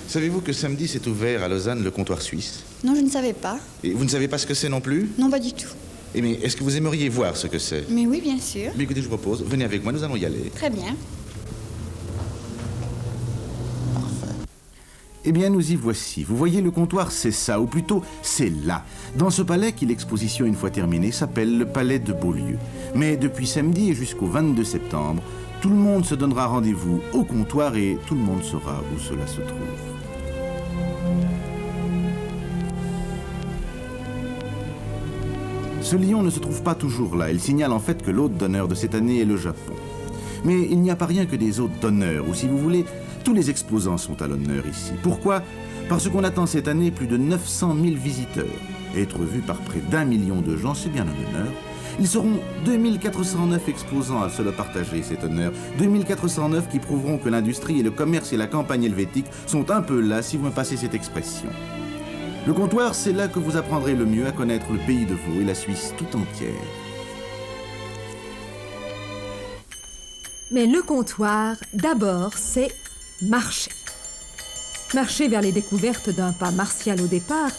Savez-vous que samedi s'est ouvert à Lausanne le comptoir suisse? Non, je ne savais pas. Et vous ne savez pas ce que c'est non plus? Non, pas du tout. Eh bien, est-ce que vous aimeriez voir ce que c'est? Mais oui, bien sûr. Mais écoutez, je vous propose, venez avec moi, nous allons y aller. Très bien. Eh bien, nous y voici. Vous voyez, le comptoir, c'est ça, ou plutôt, c'est là. Dans ce palais qui, l'exposition une fois terminée, s'appelle le palais de Beaulieu. Mais depuis samedi et jusqu'au 22 septembre, tout le monde se donnera rendez-vous au comptoir et tout le monde saura où cela se trouve. Ce lion ne se trouve pas toujours là. Il signale en fait que l'hôte d'honneur de cette année est le Japon. Mais il n'y a pas rien que des hôtes d'honneur, ou si vous voulez, tous les exposants sont à l'honneur ici. Pourquoi? Parce qu'on attend cette année plus de 900 000 visiteurs. Et être vus par près d'1 million de gens, c'est bien un honneur. Ils seront 2409 exposants à se le partager, cet honneur. 2409 qui prouveront que l'industrie et le commerce et la campagne helvétique sont un peu là, si vous me passez cette expression. Le comptoir, c'est là que vous apprendrez le mieux à connaître le pays de Vaud et la Suisse tout entière. Mais le comptoir, d'abord, c'est marcher. Marcher vers les découvertes d'un pas martial au départ,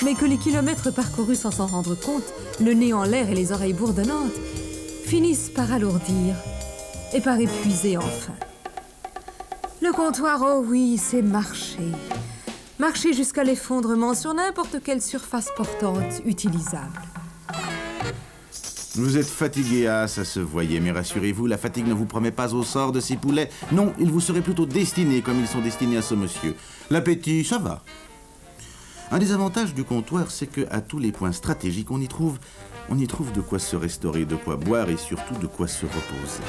mais que les kilomètres parcourus sans s'en rendre compte, le nez en l'air et les oreilles bourdonnantes, finissent par alourdir et par épuiser enfin. Le comptoir, oh oui, c'est marcher. Marcher jusqu'à l'effondrement sur n'importe quelle surface portante utilisable. Vous êtes fatigué, ah, ça se voyait, mais rassurez-vous, la fatigue ne vous promet pas au sort de ces poulets. Non, ils vous seraient plutôt destinés comme ils sont destinés à ce monsieur. L'appétit, ça va. Un des avantages du comptoir, c'est qu'à tous les points stratégiques, on y trouve de quoi se restaurer, de quoi boire et surtout de quoi se reposer.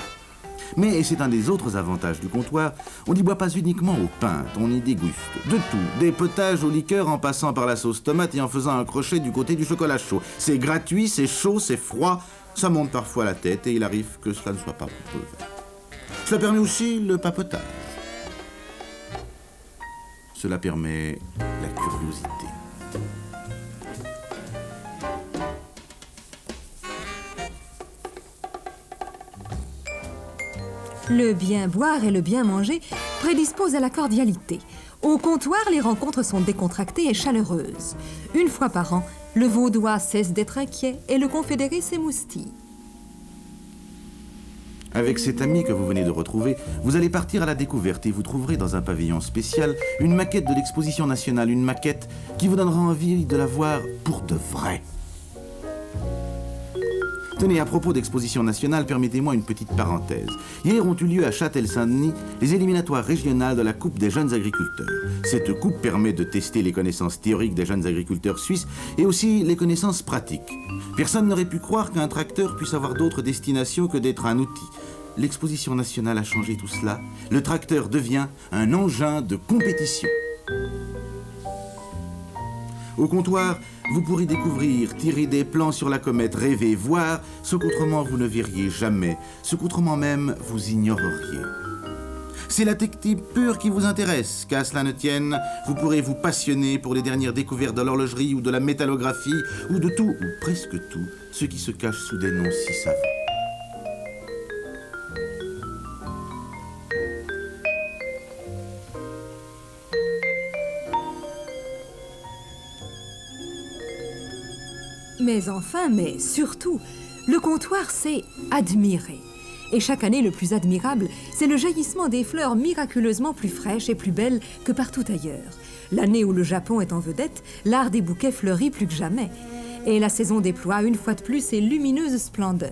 Mais, et c'est un des autres avantages du comptoir, on n'y boit pas uniquement aux pintes, on y déguste de tout, des potages aux liqueurs en passant par la sauce tomate et en faisant un crochet du côté du chocolat chaud. C'est gratuit, c'est chaud, c'est froid, ça monte parfois la tête et il arrive que cela ne soit pas mauvais. Cela permet aussi le papotage. Cela permet la curiosité. Le bien boire et le bien manger prédisposent à la cordialité. Au comptoir, les rencontres sont décontractées et chaleureuses. Une fois par an, le Vaudois cesse d'être inquiet et le confédéré s'émoustille. Avec cet ami que vous venez de retrouver, vous allez partir à la découverte et vous trouverez dans un pavillon spécial une maquette de l'exposition nationale, une maquette qui vous donnera envie de la voir pour de vrai. Tenez, à propos d'exposition nationale, permettez-moi une petite parenthèse. Hier ont eu lieu à Châtel-Saint-Denis les éliminatoires régionales de la Coupe des jeunes agriculteurs. Cette coupe permet de tester les connaissances théoriques des jeunes agriculteurs suisses et aussi les connaissances pratiques. Personne n'aurait pu croire qu'un tracteur puisse avoir d'autres destinations que d'être un outil. L'exposition nationale a changé tout cela. Le tracteur devient un engin de compétition. Au comptoir, vous pourrez découvrir, tirer des plans sur la comète, rêver, voir ce qu'autrement vous ne verriez jamais, ce qu'autrement même vous ignoreriez. C'est la technique pure qui vous intéresse, qu'à cela ne tienne, vous pourrez vous passionner pour les dernières découvertes de l'horlogerie ou de la métallographie, ou de tout, ou presque tout, ce qui se cache sous des noms si savants. Mais enfin, mais surtout, le comptoir, c'est admirer. Et chaque année, le plus admirable, c'est le jaillissement des fleurs miraculeusement plus fraîches et plus belles que partout ailleurs. L'année où le Japon est en vedette, l'art des bouquets fleurit plus que jamais. Et la saison déploie une fois de plus ses lumineuses splendeurs.